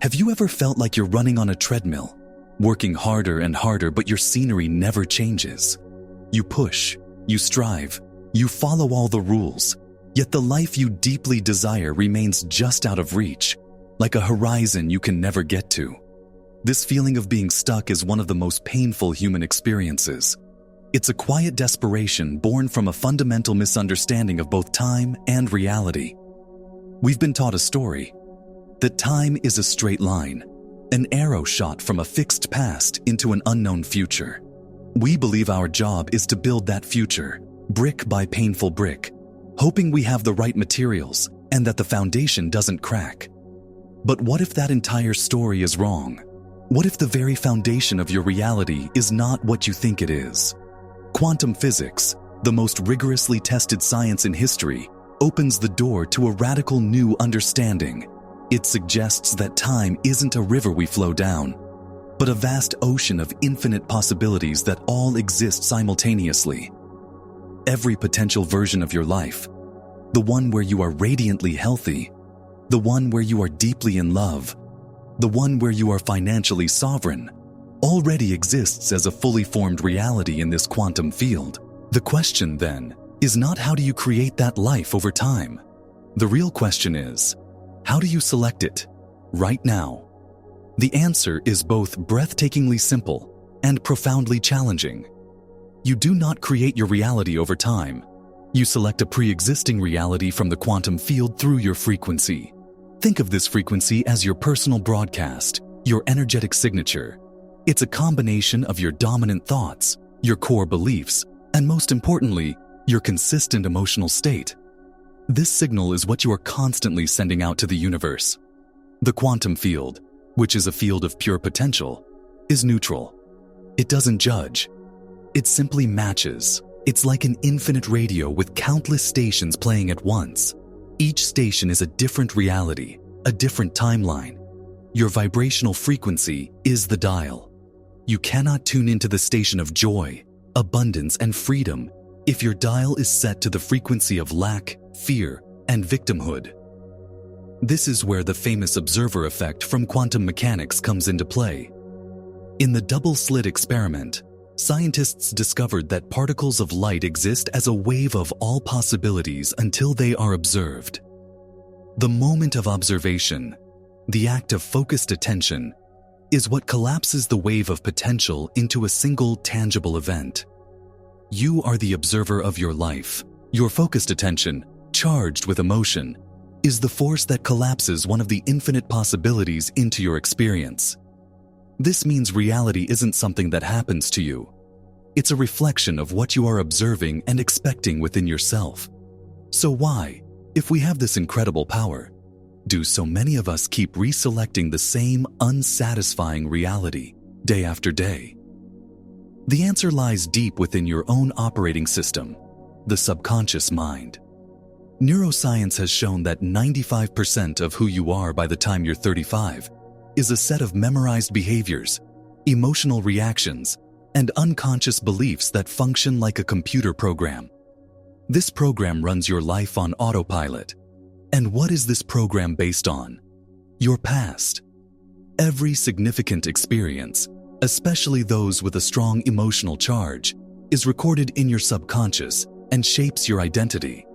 Have you ever felt like you're running on a treadmill, working harder and harder, but your scenery never changes? You push, you strive, you follow all the rules, yet the life you deeply desire remains just out of reach, like a horizon you can never get to. This feeling of being stuck is one of the most painful human experiences. It's a quiet desperation born from a fundamental misunderstanding of both time and reality. We've been taught a story that time is a straight line, an arrow shot from a fixed past into an unknown future. We believe our job is to build that future, brick by painful brick, hoping we have the right materials and that the foundation doesn't crack. But what if that entire story is wrong? What if the very foundation of your reality is not what you think it is? Quantum physics, the most rigorously tested science in history, opens the door to a radical new understanding. It suggests that time isn't a river we flow down, but a vast ocean of infinite possibilities that all exist simultaneously. Every potential version of your life, the one where you are radiantly healthy, the one where you are deeply in love, the one where you are financially sovereign, already exists as a fully formed reality in this quantum field. The question, then, is not how do you create that life over time? The real question is, how do you select it right now? The answer is both breathtakingly simple and profoundly challenging. You do not create your reality over time. You select a pre-existing reality from the quantum field through your frequency. Think of this frequency as your personal broadcast, your energetic signature. It's a combination of your dominant thoughts, your core beliefs, and most importantly, your consistent emotional state. This signal is what you are constantly sending out to the universe. The quantum field, which is a field of pure potential, is neutral. It doesn't judge. It simply matches. It's like an infinite radio with countless stations playing at once. Each station is a different reality, a different timeline. Your vibrational frequency is the dial. You cannot tune into the station of joy, abundance, and freedom if your dial is set to the frequency of lack, fear, and victimhood. This is where the famous observer effect from quantum mechanics comes into play. In the double-slit experiment, scientists discovered that particles of light exist as a wave of all possibilities until they are observed. The moment of observation, the act of focused attention, is what collapses the wave of potential into a single tangible event. You are the observer of your life. Your focused attention, charged with emotion, is the force that collapses one of the infinite possibilities into your experience. This means reality isn't something that happens to you. It's a reflection of what you are observing and expecting within yourself. So why, if we have this incredible power, do so many of us keep reselecting the same unsatisfying reality day after day? The answer lies deep within your own operating system, the subconscious mind. Neuroscience has shown that 95% of who you are by the time you're 35 is a set of memorized behaviors, emotional reactions, and unconscious beliefs that function like a computer program. This program runs your life on autopilot. And what is this program based on? Your past. Every significant experience, especially those with a strong emotional charge, is recorded in your subconscious and shapes your identity.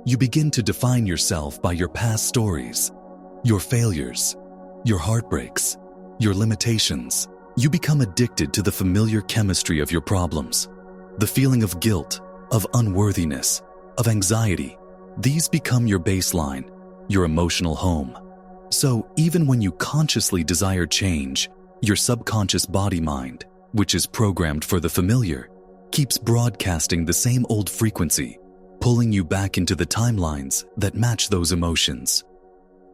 You begin to define yourself by your past stories, your failures, your heartbreaks, your limitations. You become addicted to the familiar chemistry of your problems. The feeling of guilt, of unworthiness, of anxiety. These become your baseline, your emotional home. So even when you consciously desire change, your subconscious body-mind, which is programmed for the familiar, keeps broadcasting the same old frequency, pulling you back into the timelines that match those emotions.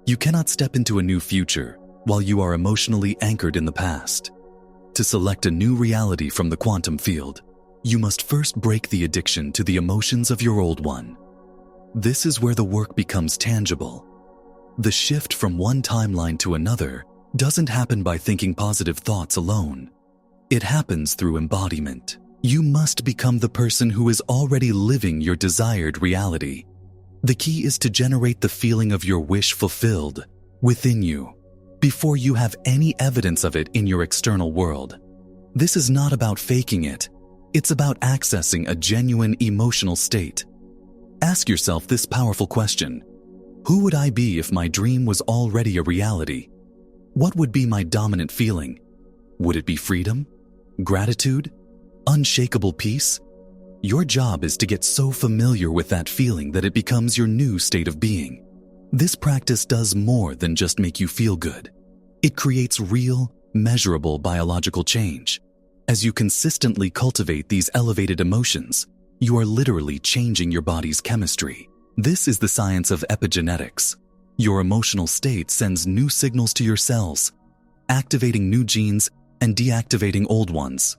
You cannot step into a new future while you are emotionally anchored in the past. To select a new reality from the quantum field, you must first break the addiction to the emotions of your old one. This is where the work becomes tangible. The shift from one timeline to another doesn't happen by thinking positive thoughts alone. It happens through embodiment. You must become the person who is already living your desired reality. The key is to generate the feeling of your wish fulfilled within you. before you have any evidence of it in your external world. This is not about faking it. It's about accessing a genuine emotional state. Ask yourself this powerful question: who would I be if my dream was already a reality? What would be my dominant feeling? Would it be freedom? Gratitude? Unshakable peace? Your job is to get so familiar with that feeling that it becomes your new state of being. This practice does more than just make you feel good. It creates real, measurable biological change. As you consistently cultivate these elevated emotions, you are literally changing your body's chemistry. This is the science of epigenetics. Your emotional state sends new signals to your cells, activating new genes and deactivating old ones.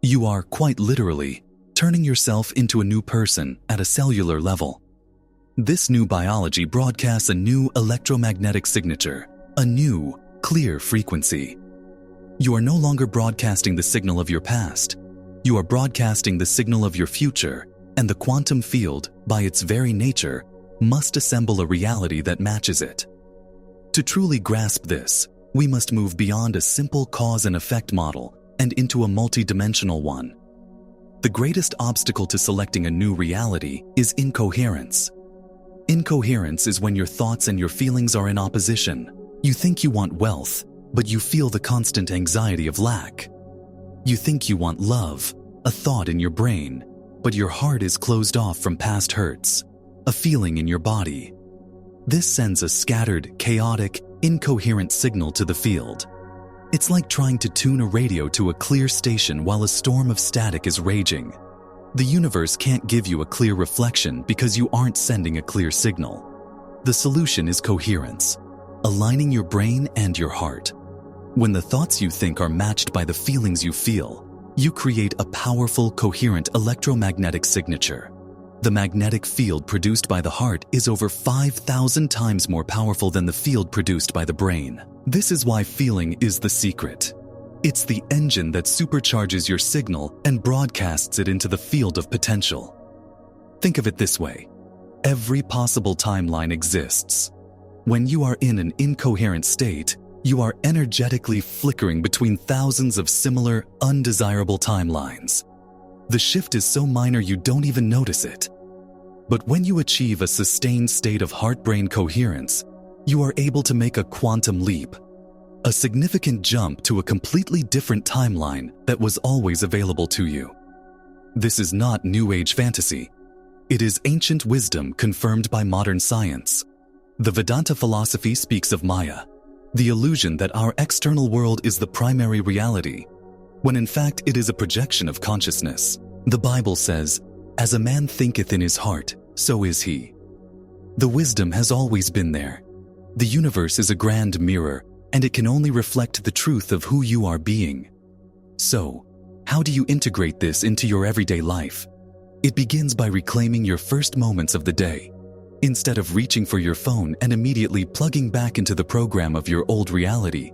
You are, quite literally, turning yourself into a new person at a cellular level. This new biology broadcasts a new electromagnetic signature, a new, clear frequency. You are no longer broadcasting the signal of your past. You are broadcasting the signal of your future, and the quantum field, by its very nature, must assemble a reality that matches it. To truly grasp this, we must move beyond a simple cause and effect model and into a multidimensional one. The greatest obstacle to selecting a new reality is incoherence. Incoherence is when your thoughts and your feelings are in opposition. You think you want wealth, but you feel the constant anxiety of lack. You think you want love, a thought in your brain, but your heart is closed off from past hurts, a feeling in your body. This sends a scattered, chaotic, incoherent signal to the field. It's like trying to tune a radio to a clear station while a storm of static is raging. The universe can't give you a clear reflection because you aren't sending a clear signal. The solution is coherence, aligning your brain and your heart. When the thoughts you think are matched by the feelings you feel, you create a powerful, coherent electromagnetic signature. The magnetic field produced by the heart is over 5,000 times more powerful than the field produced by the brain. This is why feeling is the secret. It's the engine that supercharges your signal and broadcasts it into the field of potential. Think of it this way: every possible timeline exists. When you are in an incoherent state, you are energetically flickering between thousands of similar, undesirable timelines. The shift is so minor you don't even notice it. But when you achieve a sustained state of heart-brain coherence, you are able to make a quantum leap, a significant jump to a completely different timeline that was always available to you. This is not New Age fantasy. It is ancient wisdom confirmed by modern science. The Vedanta philosophy speaks of Maya, the illusion that our external world is the primary reality, when in fact it is a projection of consciousness. The Bible says, "As a man thinketh in his heart, so is he." The wisdom has always been there. The universe is a grand mirror, and it can only reflect the truth of who you are being. So, how do you integrate this into your everyday life? It begins by reclaiming your first moments of the day. Instead of reaching for your phone and immediately plugging back into the program of your old reality,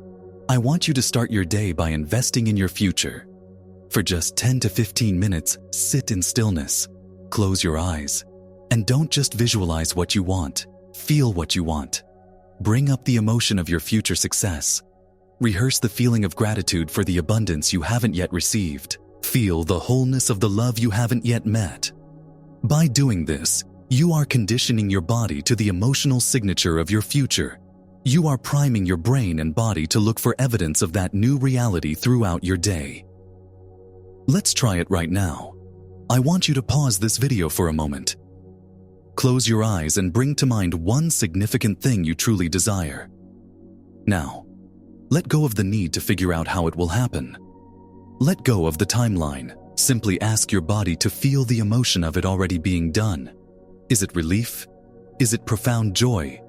I want you to start your day by investing in your future. For just 10 to 15 minutes, sit in stillness, close your eyes, and don't just visualize what you want, feel what you want. Bring up the emotion of your future success. Rehearse the feeling of gratitude for the abundance you haven't yet received. Feel the wholeness of the love you haven't yet met. By doing this, you are conditioning your body to the emotional signature of your future. You are priming your brain and body to look for evidence of that new reality throughout your day. Let's try it right now. I want you to pause this video for a moment. Close your eyes and bring to mind one significant thing you truly desire. Now, let go of the need to figure out how it will happen. Let go of the timeline. Simply ask your body to feel the emotion of it already being done. Is it relief? Is it profound joy?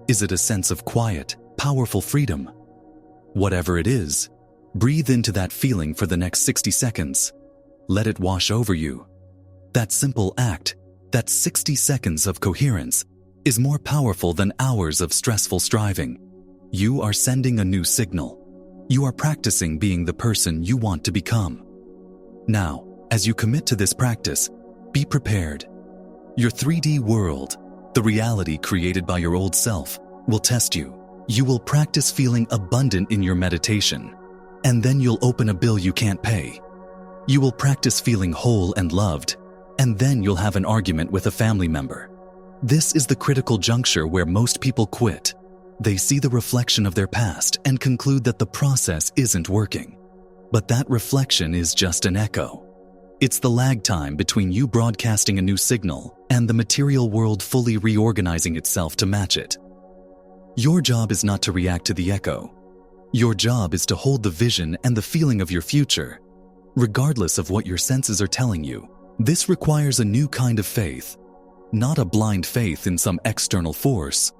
Is it a sense of quiet, powerful freedom? Whatever it is, breathe into that feeling for the next 60 seconds. Let it wash over you. That simple act, that 60 seconds of coherence, is more powerful than hours of stressful striving. You are sending a new signal. You are practicing being the person you want to become. Now, as you commit to this practice, be prepared. Your 3D world, the reality created by your old self, will test you. You will practice feeling abundant in your meditation, and then you'll open a bill you can't pay. You will practice feeling whole and loved, and then you'll have an argument with a family member. This is the critical juncture where most people quit. They see the reflection of their past and conclude that the process isn't working. But that reflection is just an echo. It's the lag time between you broadcasting a new signal and the material world fully reorganizing itself to match it. Your job is not to react to the echo. Your job is to hold the vision and the feeling of your future. Regardless of what your senses are telling you, this requires a new kind of faith. Not a blind faith in some external force,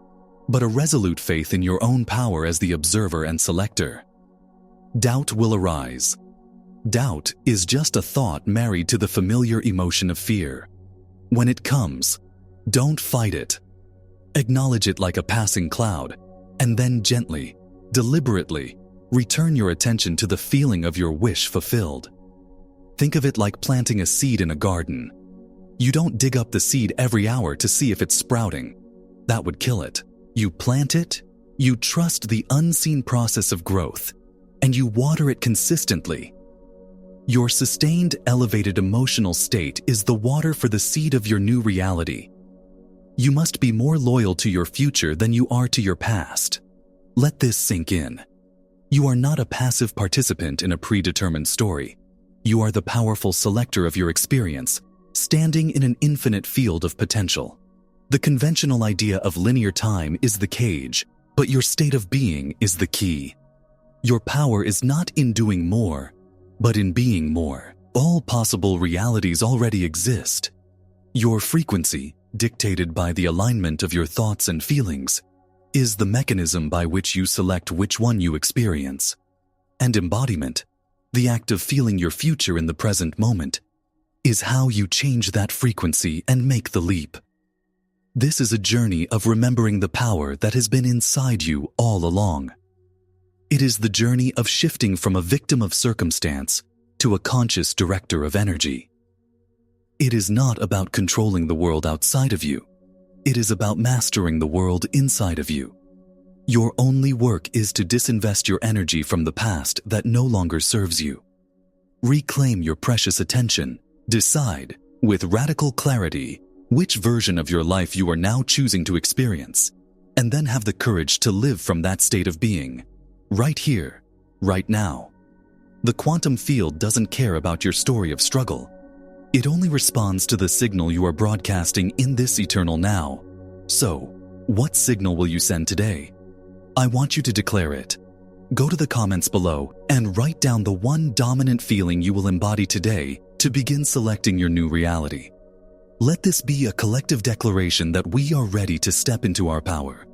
but a resolute faith in your own power as the observer and selector. Doubt will arise. Doubt is just a thought married to the familiar emotion of fear. When it comes, don't fight it. Acknowledge it like a passing cloud, and then gently, deliberately, return your attention to the feeling of your wish fulfilled. Think of it like planting a seed in a garden. You don't dig up the seed every hour to see if it's sprouting. That would kill it. You plant it, you trust the unseen process of growth, and you water it consistently. Your sustained, elevated emotional state is the water for the seed of your new reality. You must be more loyal to your future than you are to your past. Let this sink in. You are not a passive participant in a predetermined story. You are the powerful selector of your experience, standing in an infinite field of potential. The conventional idea of linear time is the cage, but your state of being is the key. Your power is not in doing more, but in being more. All possible realities already exist. Your frequency, dictated by the alignment of your thoughts and feelings, is the mechanism by which you select which one you experience. And embodiment, the act of feeling your future in the present moment, is how you change that frequency and make the leap. This is a journey of remembering the power that has been inside you all along. It is the journey of shifting from a victim of circumstance to a conscious director of energy. It is not about controlling the world outside of you. It is about mastering the world inside of you. Your only work is to disinvest your energy from the past that no longer serves you. Reclaim your precious attention. Decide, with radical clarity, which version of your life you are now choosing to experience, and then have the courage to live from that state of being, right here, right now. The quantum field doesn't care about your story of struggle. It only responds to the signal you are broadcasting in this eternal now. So, what signal will you send today? I want you to declare it. Go to the comments below and write down the one dominant feeling you will embody today to begin selecting your new reality. Let this be a collective declaration that we are ready to step into our power.